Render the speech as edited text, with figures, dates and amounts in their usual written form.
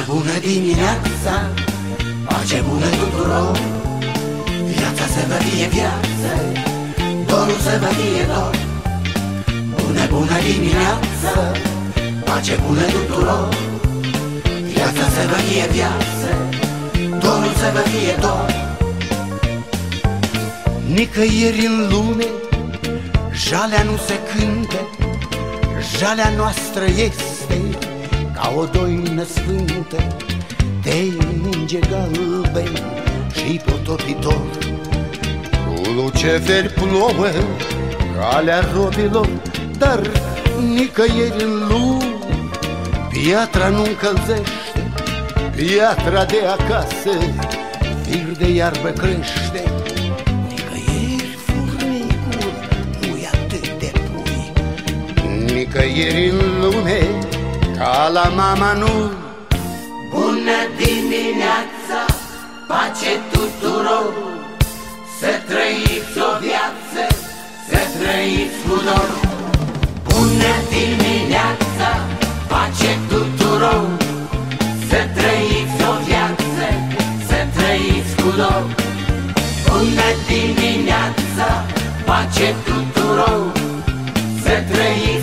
Bună dimineața, pace bună tuturor. Viața să vă fie viață, dorul să vă fie dor. Bună dimineața, pace bună tuturor. Viața să vă fie viață, dorul să vă fie dor. Nicăieri în lume jalea nu se cântă, jalea noastră este ca o doină sfântă de ninge galben și potopitor. Cu luceferi plouă calea robilor, dar nicăieri în lume piatra nu încălzește, piatra de acasă fir de iarbă crește. Nicăieri furnicul nu-i atât de pui, nicăieri în lume ca la mama nu. Bună dimineața, pace tuturor, să trăiți o viață, să trăiți cu dor. Bună dimineața, pace tuturor, să trăiți o viață, să trăiți cu dor. Bună dimineața, pace tuturor, să trăiți